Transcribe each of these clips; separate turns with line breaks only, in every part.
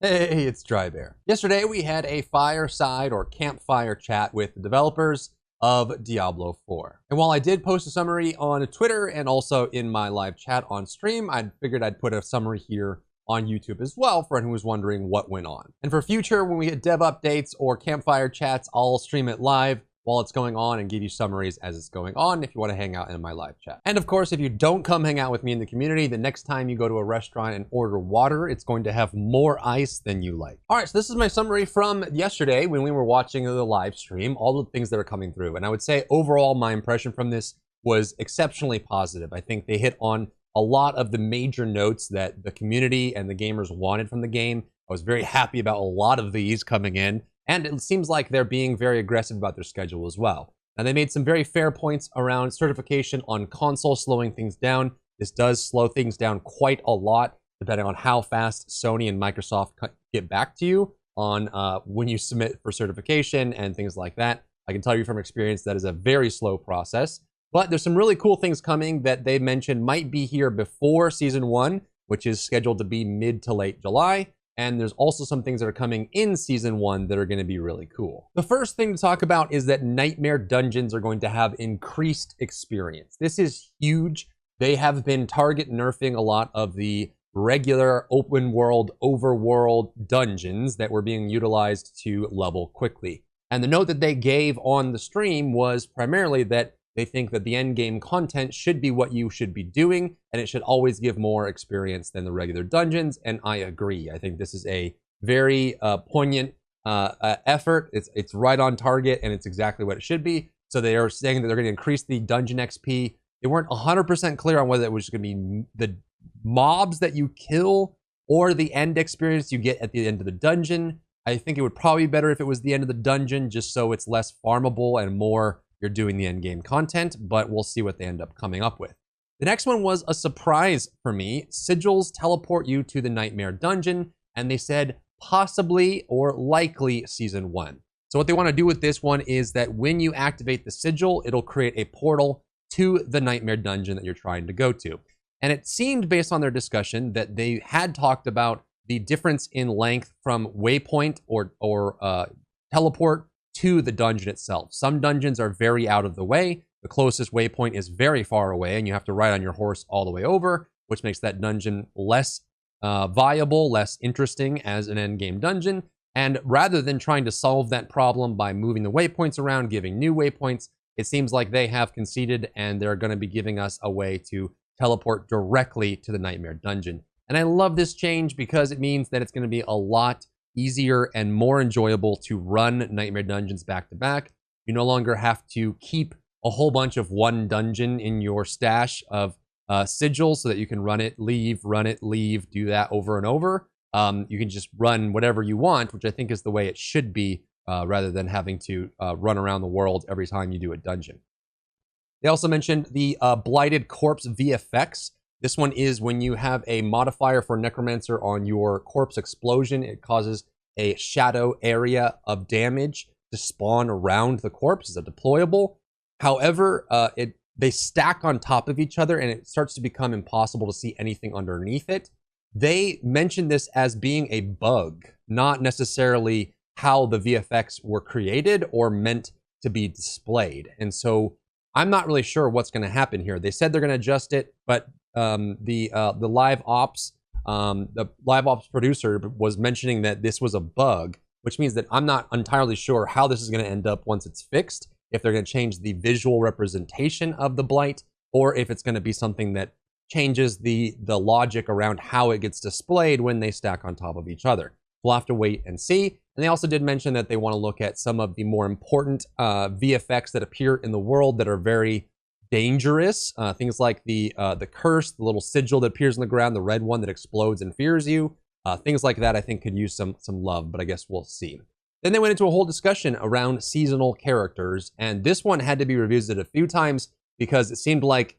Hey, it's Drybear. Yesterday we had a fireside or campfire chat with the developers of Diablo 4. And while I did post a summary on Twitter and also in my live chat on stream, I figured I'd put a summary here on YouTube as well for anyone who's wondering what went on. And for future, when we get dev updates or campfire chats, I'll stream it live while it's going on and give you summaries as it's going on if you want to hang out in my live chat. And of course, if you don't come hang out with me in the community, the next time you go to a restaurant and order water, it's going to have more ice than you like. All right, so this is my summary from yesterday when we were watching the live stream, all the things that are coming through. And I would say overall, my impression from this was exceptionally positive. I think they hit on a lot of the major notes that the community and the gamers wanted from the game. I was very happy about a lot of these coming in. And it seems like they're being very aggressive about their schedule as well. Now, they made some very fair points around certification on console, slowing things down. This does slow things down quite a lot, depending on how fast Sony and Microsoft get back to you on when you submit for certification and things like that. I can tell you from experience that is a very slow process. But there's some really cool things coming that they mentioned might be here before Season 1, which is scheduled to be mid to late July. And there's also some things that are coming in Season 1 that are going to be really cool. The first thing to talk about is that Nightmare Dungeons are going to have increased experience. This is huge. They have been target nerfing a lot of the regular open world, overworld dungeons that were being utilized to level quickly. And the note that they gave on the stream was primarily that they think that the end game content should be what you should be doing, and it should always give more experience than the regular dungeons. And I agree. I think this is a very poignant effort. It's right on target, and it's exactly what it should be. So they are saying that they're going to increase the dungeon XP. They weren't 100% clear on whether it was going to be the mobs that you kill or the end experience you get at the end of the dungeon. I think it would probably be better if it was the end of the dungeon, just so it's less farmable and more you're doing the end game content, but we'll see what they end up coming up with. The next one was a surprise for me. Sigils teleport you to the Nightmare Dungeon, and they said possibly or likely Season 1. So what they want to do with this one is that when you activate the sigil, it'll create a portal to the Nightmare Dungeon that you're trying to go to. And it seemed, based on their discussion, that they had talked about the difference in length from waypoint or teleport to the dungeon itself. Some dungeons are very out of the way. The closest waypoint is very far away, and you have to ride on your horse all the way over, which makes that dungeon less viable, less interesting as an endgame dungeon. And rather than trying to solve that problem by moving the waypoints around, giving new waypoints, it seems like they have conceded, and they're going to be giving us a way to teleport directly to the Nightmare Dungeon. And I love this change because it means that it's going to be a lot easier and more enjoyable to run Nightmare Dungeons back to back. You no longer have to keep a whole bunch of one dungeon in your stash of sigils so that you can run it, leave, do that over and over. You can just run whatever you want, which I think is the way it should be, rather than having to run around the world every time you do a dungeon. They also mentioned the Blighted Corpse VFX. This one is when you have a modifier for Necromancer on your corpse explosion, it causes a shadow area of damage to spawn around the corpse. It's a deployable. However, they stack on top of each other and it starts to become impossible to see anything underneath it. They mentioned this as being a bug, not necessarily how the VFX were created or meant to be displayed. And so I'm not really sure what's going to happen here. They said they're going to adjust it, but the live ops producer was mentioning that this was a bug, which means that I'm not entirely sure how this is going to end up once it's fixed, if they're going to change the visual representation of the blight, or if it's going to be something that changes the logic around how it gets displayed when they stack on top of each other. We'll have to wait and see. And they also did mention that they want to look at some of the more important VFX that appear in the world that are very dangerous. Things like the curse, the little sigil that appears on the ground, the red one that explodes and fears you. Things like that I think could use some love, but I guess we'll see. Then they went into a whole discussion around seasonal characters, and this one had to be revisited a few times because it seemed like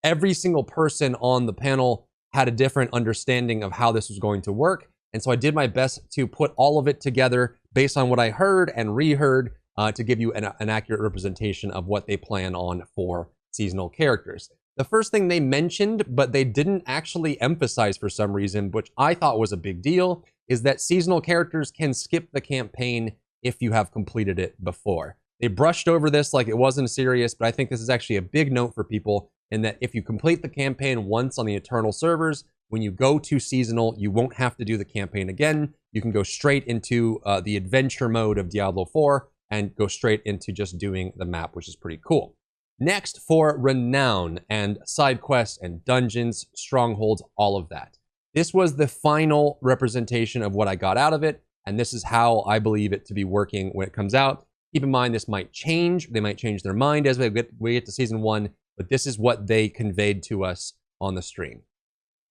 every single person on the panel had a different understanding of how this was going to work. And so I did my best to put all of it together based on what I heard and reheard to give you an accurate representation of what they plan on for seasonal characters. The first thing they mentioned, but they didn't actually emphasize for some reason, which I thought was a big deal, is that seasonal characters can skip the campaign if you have completed it before. They brushed over this like it wasn't serious, but I think this is actually a big note for people in that if you complete the campaign once on the Eternal servers, when you go to seasonal, you won't have to do the campaign again. You can go straight into the adventure mode of Diablo 4 and go straight into just doing the map, which is pretty cool. Next, for Renown and side quests and dungeons, strongholds, all of that. This was the final representation of what I got out of it, and this is how I believe it to be working when it comes out. Keep in mind, this might change. They might change their mind as we get to Season 1, but this is what they conveyed to us on the stream.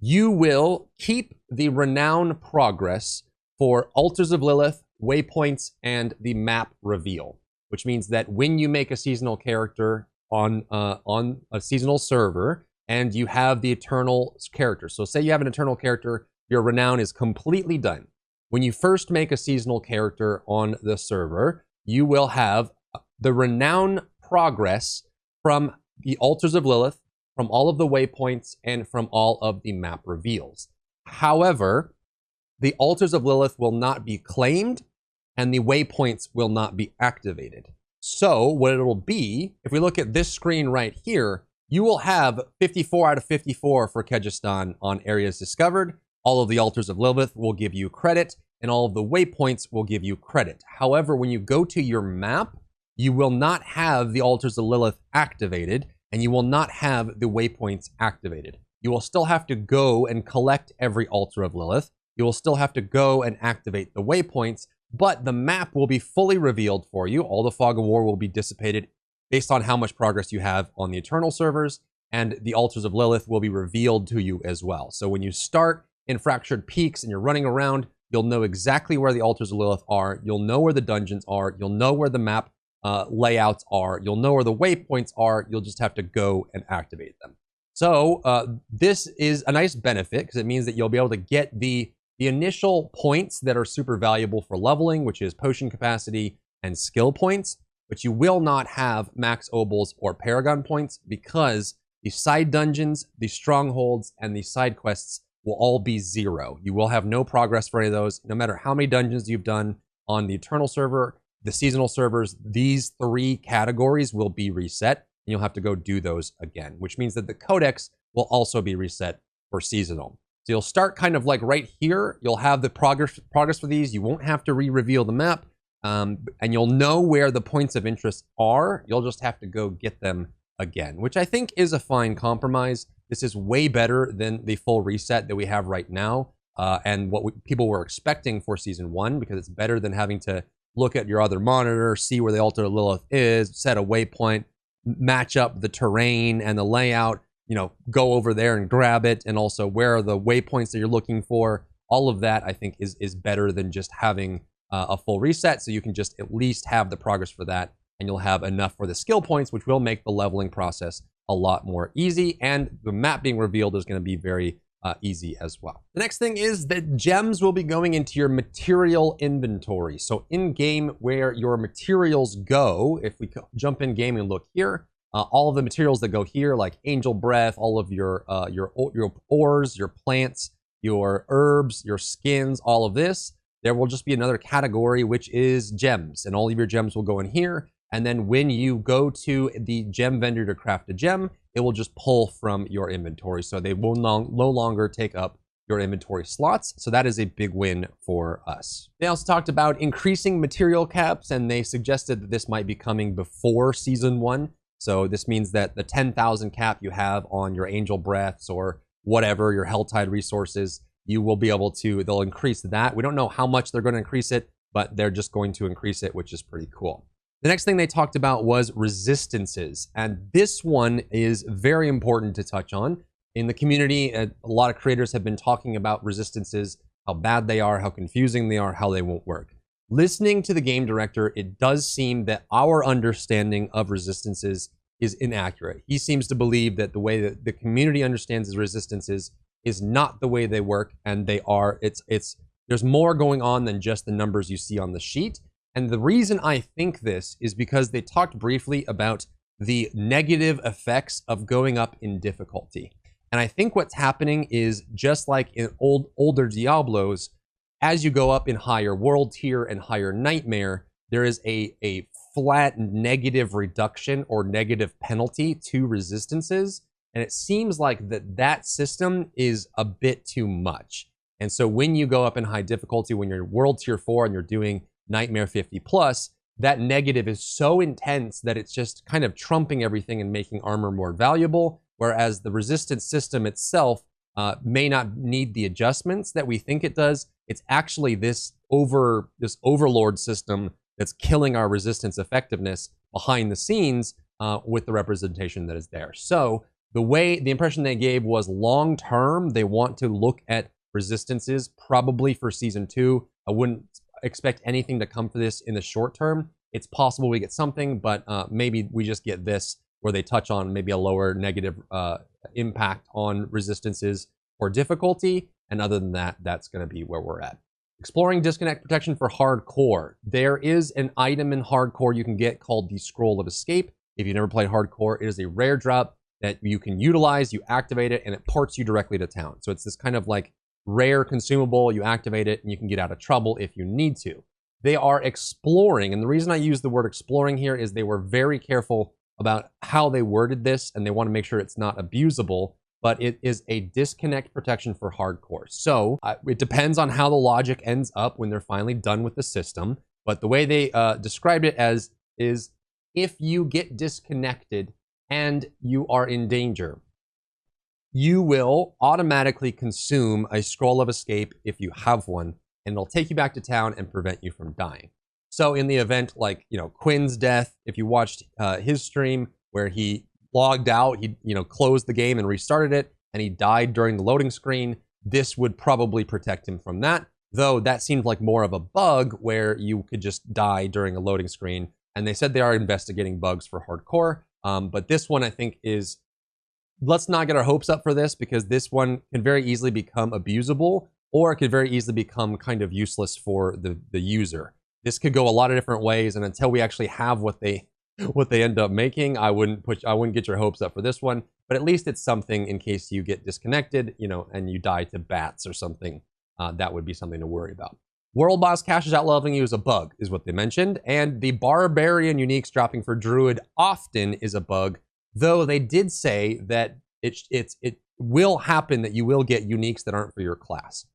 You will keep the Renown progress for Altars of Lilith, waypoints, and the map reveal, which means that when you make a seasonal character on a seasonal server and you have the Eternal character, so say you have an Eternal character, your Renown is completely done. When you first make a seasonal character on the server, you will have the Renown progress from the Altars of Lilith, from all of the waypoints, and from all of the map reveals. However, the Altars of Lilith will not be claimed, and the waypoints will not be activated. So what it'll be, if we look at this screen right here, you will have 54 out of 54 for Kyrgyzstan on areas discovered. All of the Altars of Lilith will give you credit, and all of the waypoints will give you credit. However, when you go to your map, you will not have the Altars of Lilith activated, and you will not have the waypoints activated. You will still have to go and collect every Altar of Lilith. You will still have to go and activate the waypoints, but the map will be fully revealed for you. All the fog of war will be dissipated based on how much progress you have on the Eternal servers, and the Altars of Lilith will be revealed to you as well. So when you start in Fractured Peaks and you're running around, you'll know exactly where the Altars of Lilith are. You'll know where the dungeons are. You'll know where the map layouts are. You'll know where the waypoints are. You'll just have to go and activate them. So this is a nice benefit because it means that you'll be able to get the initial points that are super valuable for leveling, which is potion capacity and skill points, but you will not have max obols or paragon points because the side dungeons, the strongholds, and the side quests will all be 0. You will have no progress for any of those, no matter how many dungeons you've done on the Eternal server, the seasonal servers. These 3 categories will be reset, and you'll have to go do those again, which means that the codex will also be reset for seasonal. So you'll start kind of like right here. You'll have the progress for these. You won't have to re-reveal the map, and you'll know where the points of interest are. You'll just have to go get them again, which I think is a fine compromise. This is way better than the full reset that we have right now, and what people were expecting for Season 1, because it's better than having to look at your other monitor, see where the Altar of Lilith is, set a waypoint, match up the terrain and the layout, go over there and grab it, and also where are the waypoints that you're looking for. All of that, I think, is better than just having a full reset, so you can just at least have the progress for that, and you'll have enough for the skill points, which will make the leveling process a lot more easy, and the map being revealed is going to be very easy as well. The next thing is that gems will be going into your material inventory. So in game where your materials go, if we jump in game and look here, all of the materials that go here, like angel breath, all of your ores, your plants, your herbs, your skins, all of this, there will just be another category, which is gems, and all of your gems will go in here. And then when you go to the gem vendor to craft a gem, it will just pull from your inventory. So they will no longer take up your inventory slots. So that is a big win for us. They also talked about increasing material caps, and they suggested that this might be coming before Season 1. So this means that the 10,000 cap you have on your angel breaths or whatever, your Helltide resources, you will be able to, they'll increase that. We don't know how much they're going to increase it, but they're just going to increase it, which is pretty cool. The next thing they talked about was resistances, and this one is very important to touch on. In the community, a lot of creators have been talking about resistances, how bad they are, how confusing they are, how they won't work. Listening to the game director, it does seem that our understanding of resistances is inaccurate. He seems to believe that the way that the community understands his resistances is not the way they work, and they are, there's more going on than just the numbers you see on the sheet. And the reason I think this is because they talked briefly about the negative effects of going up in difficulty. And I think what's happening is, just like in older Diablos, as you go up in higher world tier and higher nightmare, there is a flat negative reduction or negative penalty to resistances. And it seems like that system is a bit too much. And so when you go up in high difficulty, when you're world tier 4 and you're doing nightmare 50 plus, that negative is so intense that it's just kind of trumping everything and making armor more valuable. Whereas the resistance system itself may not need the adjustments that we think it does. It's actually this overlord system that's killing our resistance effectiveness behind the scenes with the representation that is there. So the impression they gave was long term, they want to look at resistances probably for season 2. I wouldn't expect anything to come for this in the short term. It's possible we get something, but maybe we just get this where they touch on maybe a lower negative impact on resistances or difficulty. And other than that, that's going to be where we're at. Exploring disconnect protection for hardcore. There is an item in hardcore you can get called the Scroll of Escape. If you've never played hardcore, it is a rare drop that you can utilize. You activate it and it ports you directly to town. So it's this kind of like rare consumable. You activate it and you can get out of trouble if you need to. They are exploring, and the reason I use the word exploring here is they were very careful about how they worded this, and they want to make sure it's not abusable, but it is a disconnect protection for hardcore. So it depends on how the logic ends up when they're finally done with the system, but the way they described it as is if you get disconnected and you are in danger, you will automatically consume a Scroll of Escape if you have one, and it'll take you back to town and prevent you from dying. So in the event like, Quinn's death, if you watched his stream where he logged out, he, closed the game and restarted it, and he died during the loading screen, this would probably protect him from that. Though that seemed like more of a bug where you could just die during a loading screen. And they said they are investigating bugs for hardcore. But this one I think is, let's not get our hopes up for this, because this one can very easily become abusable, or it could very easily become kind of useless for the user. This could go a lot of different ways, and until we actually have what they end up making, I wouldn't get your hopes up for this one. But at least it's something in case you get disconnected, and you die to bats or something. That would be something to worry about. World boss caches out leveling you is a bug, is what they mentioned, and the Barbarian uniques dropping for Druid often is a bug. Though they did say that it will happen that you will get uniques that aren't for your class.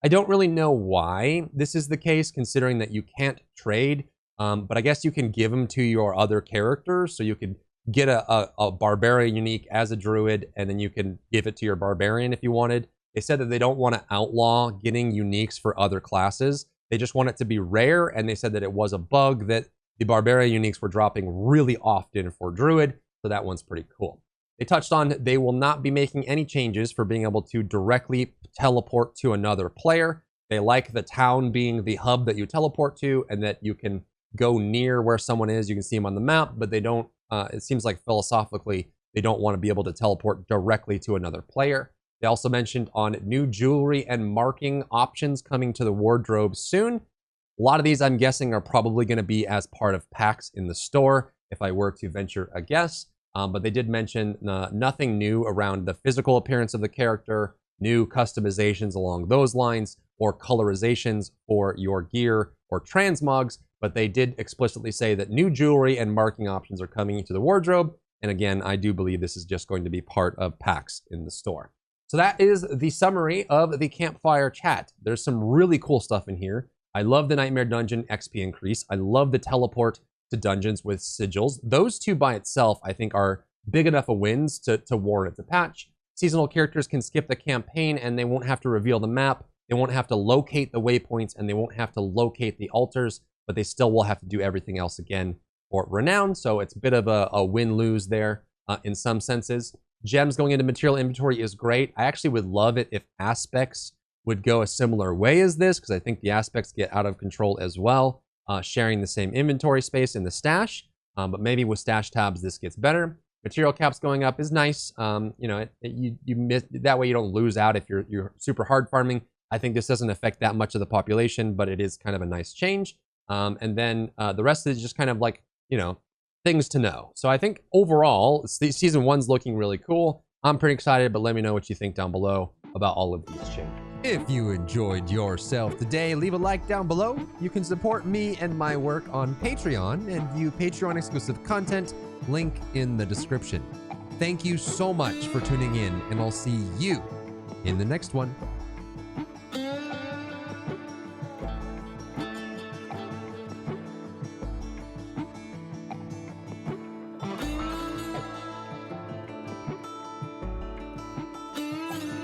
I don't really know why this is the case, considering that you can't trade, but I guess you can give them to your other characters. So you could get a Barbarian unique as a Druid, and then you can give it to your Barbarian if you wanted. They said that they don't want to outlaw getting uniques for other classes. They just want it to be rare, and they said that it was a bug that the Barbarian uniques were dropping really often for Druid, so that one's pretty cool. They touched on they will not be making any changes for being able to directly teleport to another player. They like the town being the hub that you teleport to, and that you can go near where someone is. You can see them on the map, but they don't, it seems like philosophically, they don't want to be able to teleport directly to another player. They also mentioned on new jewelry and marking options coming to the wardrobe soon. A lot of these, I'm guessing, are probably going to be as part of packs in the store, if I were to venture a guess. But they did mention nothing new around the physical appearance of the character, new customizations along those lines, or colorizations for your gear or transmogs. But they did explicitly say that new jewelry and marking options are coming into the wardrobe. And again, I do believe this is just going to be part of packs in the store. So that is the summary of the campfire chat. There's some really cool stuff in here. I love the Nightmare Dungeon XP increase. I love the teleport to dungeons with sigils. Those two by itself, I think, are big enough of wins to warrant a patch. Seasonal characters can skip the campaign and they won't have to reveal the map. They won't have to locate the waypoints, and they won't have to locate the altars, but they still will have to do everything else again for renown. So it's a bit of a win-lose there in some senses. Gems going into material inventory is great. I actually would love it if aspects would go a similar way as this, because I think the aspects get out of control as well, sharing the same inventory space in the stash. But maybe with stash tabs, this gets better. Material caps going up is nice. You miss, that way you don't lose out if you're super hard farming. I think this doesn't affect that much of the population, but it is kind of a nice change. And then the rest is just kind of like, things to know. So I think overall, season 1's looking really cool. I'm pretty excited, but let me know what you think down below about all of these changes. If you enjoyed yourself today, leave a like down below. You can support me and my work on Patreon and view Patreon exclusive content, link in the description. Thank you so much for tuning in, and I'll see you in the next one.